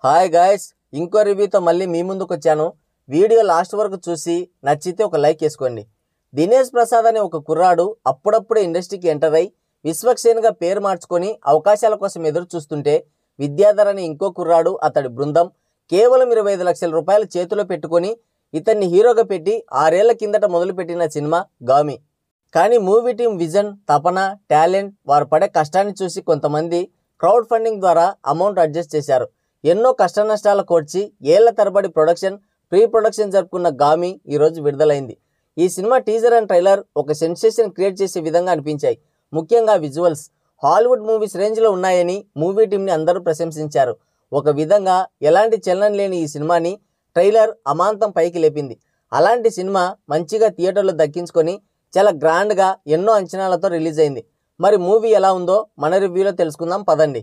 Hi guys, ఇంకో రివ్యూతో మళ్ళీ మీ ముందుకు వచ్చాను. వీడియో లాస్ట్ వరకు చూసి నచ్చితే ఒక లైక్ వేసుకోండి. దినేష్ ప్రసాద్ అనే ఒక కుర్రాడు అప్పుడప్పుడే ఇండస్ట్రీకి ఎంటర్ అయి విశ్వక్సేన్గా పేరు మార్చుకొని అవకాశాల కోసం ఎదురు చూస్తుంటే విద్యాధర్ అనే ఇంకో కుర్రాడు అతడి బృందం కేవలం 25 లక్షల రూపాయలు చేతిలో పెట్టుకొని ఇతన్ని హీరోగా పెట్టి 6 ఏళ్ల కిందట మొదలుపెట్టిన సినిమా గామి. కానీ మూవీ టీం విజన్, తపన, టాలెంట్, వారు పడే కష్టాన్ని చూసి కొంతమంది క్రౌడ్ ఫండింగ్ ద్వారా అమౌంట్ అడ్జస్ట్ చేశారు. ఎన్నో కష్ట నష్టాల కోర్చి ఏళ్ల తరబడి ప్రీ ప్రొడక్షన్ జరుపుకున్న గామి ఈరోజు విడుదలైంది. ఈ సినిమా టీజర్ అండ్ ట్రైలర్ ఒక సెన్సేషన్ క్రియేట్ చేసే విధంగా అనిపించాయి. ముఖ్యంగా విజువల్స్ హాలీవుడ్ మూవీస్ రేంజ్లో ఉన్నాయని మూవీ టీంని అందరూ ప్రశంసించారు. ఒక విధంగా ఎలాంటి చలనం లేని ఈ సినిమాని ట్రైలర్ అమాంతం పైకి లేపింది. అలాంటి సినిమా మంచిగా థియేటర్లో దక్కించుకొని చాలా గ్రాండ్గా ఎన్నో అంచనాలతో రిలీజ్ అయింది. మరి మూవీ ఎలా ఉందో మన రివ్యూలో తెలుసుకుందాం పదండి.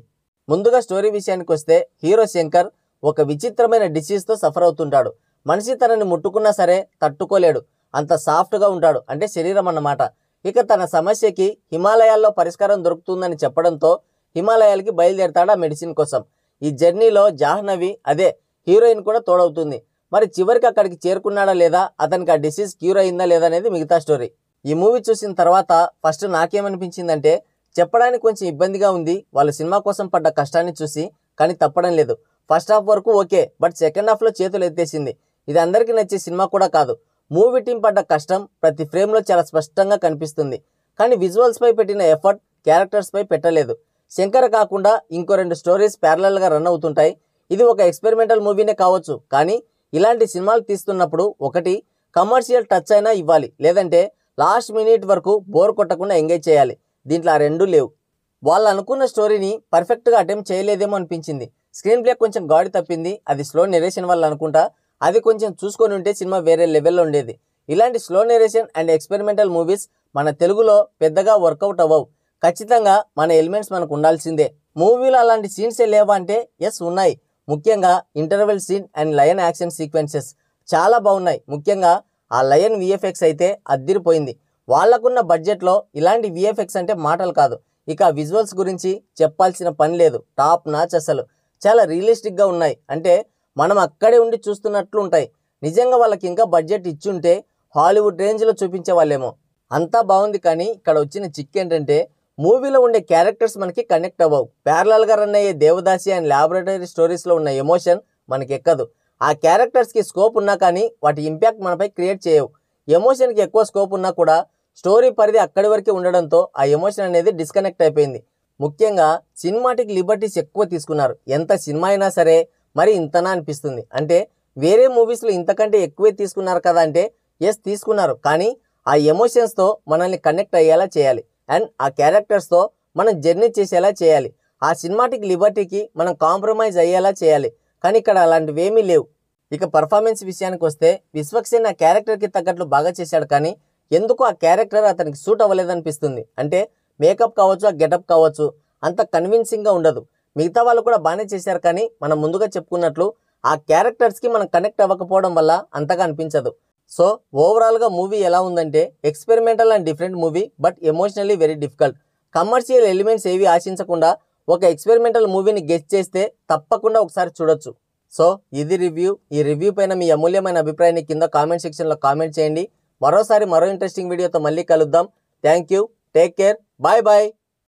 ముందుగా స్టోరీ విషయానికి వస్తే హీరో శంకర్ ఒక విచిత్రమైన డిసీజ్తో సఫర్ అవుతుంటాడు. మనిషి తనని ముట్టుకున్నా సరే తట్టుకోలేడు, అంత సాఫ్ట్గా ఉంటాడు, అంటే శరీరం అన్నమాట. ఇక తన సమస్యకి హిమాలయాల్లో పరిష్కారం దొరుకుతుందని చెప్పడంతో హిమాలయాలకి బయలుదేరతాడు ఆ మెడిసిన్ కోసం. ఈ జర్నీలో జాహ్నవి, అదే హీరోయిన్ కూడా తోడవుతుంది. మరి చివరికి అక్కడికి చేరుకున్నాడా లేదా, అతనికి ఆ డిసీజ్ క్యూర్ అయిందా లేదా అనేది మిగతా స్టోరీ. ఈ మూవీ చూసిన తర్వాత ఫస్ట్ నాకేమనిపించిందంటే చెప్పడానికి కొంచెం ఇబ్బందిగా ఉంది. వాళ్ళు సినిమా కోసం పడ్డ కష్టాన్ని చూసి, కానీ తప్పడం లేదు. ఫస్ట్ హాఫ్ వరకు ఓకే, బట్ సెకండ్ హాఫ్లో చేతులు ఎత్తేసింది. ఇది అందరికీ నచ్చే సినిమా కూడా కాదు. మూవీ టీం పడ్డ కష్టం ప్రతి ఫ్రేమ్లో చాలా స్పష్టంగా కనిపిస్తుంది. కానీ విజువల్స్పై పెట్టిన ఎఫర్ట్ క్యారెక్టర్స్పై పెట్టలేదు. శంకర్ కాకుండా ఇంకో 2 స్టోరీస్ ప్యారలల్గా రన్ అవుతుంటాయి. ఇది ఒక ఎక్స్పెరిమెంటల్ మూవీనే కావచ్చు, కానీ ఇలాంటి సినిమాలు తీస్తున్నప్పుడు ఒకటి కమర్షియల్ టచ్ అయినా ఇవ్వాలి, లేదంటే లాస్ట్ మినిట్ వరకు బోర్ కొట్టకుండా ఎంగేజ్ చేయాలి. దీంట్లో ఆ 2 లేవు. వాళ్ళు అనుకున్న స్టోరీని పర్ఫెక్ట్గా అటెంప్ట్ చేయలేదేమో అనిపించింది. స్క్రీన్ ప్లే కొంచెం గాడి తప్పింది. అది స్లో నెరేషన్ వల్ల అనుకుంటా. అది కొంచెం చూసుకొని ఉంటే సినిమా వేరే లెవెల్లో ఉండేది. ఇలాంటి slow narration and experimental movies మన తెలుగులో పెద్దగా వర్కౌట్ అవ్వవు. ఖచ్చితంగా మన ఎలిమెంట్స్ మనకు ఉండాల్సిందే. మూవీలో అలాంటి సీన్సే లేవా అంటే ఎస్ ఉన్నాయి. ముఖ్యంగా interval scene and lion action sequences చాలా బాగున్నాయి. ముఖ్యంగా ఆ లయన్ విఎఫ్ఎక్స్ అయితే అద్దిరిపోయింది. వాళ్లకున్న బడ్జెట్లో ఇలాంటి విఎఫ్ఎక్స్ అంటే మాటలు కాదు. ఇక విజువల్స్ గురించి చెప్పాల్సిన పని లేదు. టాప్ నాచ్, అసలు చాలా రియలిస్టిక్గా ఉన్నాయి. అంటే మనం అక్కడే ఉండి చూస్తున్నట్లు ఉంటాయి. నిజంగా వాళ్ళకి ఇంకా బడ్జెట్ ఇచ్చుంటే హాలీవుడ్ రేంజ్లో చూపించే వాళ్ళేమో. అంతా బాగుంది, కానీ ఇక్కడ వచ్చిన చిక్ ఏంటంటే మూవీలో ఉండే క్యారెక్టర్స్ మనకి కనెక్ట్ అవ్వవు. ప్యారలల్గా రన్ అయ్యే దేవదాసి అండ్ ల్యాబొరేటరీ స్టోరీస్లో ఉన్న ఎమోషన్ మనకి ఎక్కదు. ఆ క్యారెక్టర్స్కి స్కోప్ ఉన్నా కానీ వాటి ఇంపాక్ట్ మనపై క్రియేట్ చేయవు. ఎమోషన్కి ఎక్కువ స్కోప్ ఉన్నా కూడా స్టోరీ పరిధి అక్కడి వరకే ఉండడంతో ఆ ఎమోషన్ అనేది డిస్కనెక్ట్ అయిపోయింది. ముఖ్యంగా సినిమాటిక్ లిబర్టీస్ ఎక్కువ తీసుకున్నారు. ఎంత సినిమా అయినా సరే మరి ఇంతనా అనిపిస్తుంది. అంటే వేరే మూవీస్లో ఇంతకంటే ఎక్కువే తీసుకున్నారు కదా అంటే ఎస్ తీసుకున్నారు, కానీ ఆ ఎమోషన్స్తో మనల్ని కనెక్ట్ అయ్యేలా చేయాలి అండ్ ఆ క్యారెక్టర్స్తో మనం జర్నీ చేసేలా చేయాలి. ఆ సినిమాటిక్ లిబర్టీకి మనం కాంప్రమైజ్ అయ్యేలా చేయాలి. కానీ ఇక్కడ అలాంటివి ఏమీ లేవు. ఇక పర్ఫార్మెన్స్ విషయానికి వస్తే విశ్వక్సేన్ ఆ క్యారెక్టర్కి తగ్గట్లు బాగా చేశాడు, కానీ ఎందుకు ఆ క్యారెక్టర్ అతనికి సూట్ అవ్వలేదనిపిస్తుంది. అంటే మేకప్ కావచ్చు, ఆ గెటప్ కావచ్చు, అంత కన్విన్సింగ్గా ఉండదు. మిగతా వాళ్ళు కూడా బాగానే చేశారు, కానీ మనం ముందుగా చెప్పుకున్నట్లు ఆ క్యారెక్టర్స్కి మనం కనెక్ట్ అవ్వకపోవడం వల్ల అంతగా అనిపించదు. సో ఓవరాల్గా మూవీ ఎలా ఉందంటే experimental and different movie, but emotionally very difficult. Commercial elements ఏవి ఆశించకుండా ఒక ఎక్స్పెరిమెంటల్ మూవీని గెస్ట్ చేస్తే తప్పకుండా ఒకసారి చూడొచ్చు. సో ఇది రివ్యూ. ఈ రివ్యూ పైన మీ అమూల్యమైన అభిప్రాయాన్ని కింద కామెంట్ సెక్షన్లో కామెంట్ చేయండి. మరో ఇంట్రెస్టింగ్ వీడియోతో మళ్ళీ కలుద్దాం. Thank you, take care, bye bye.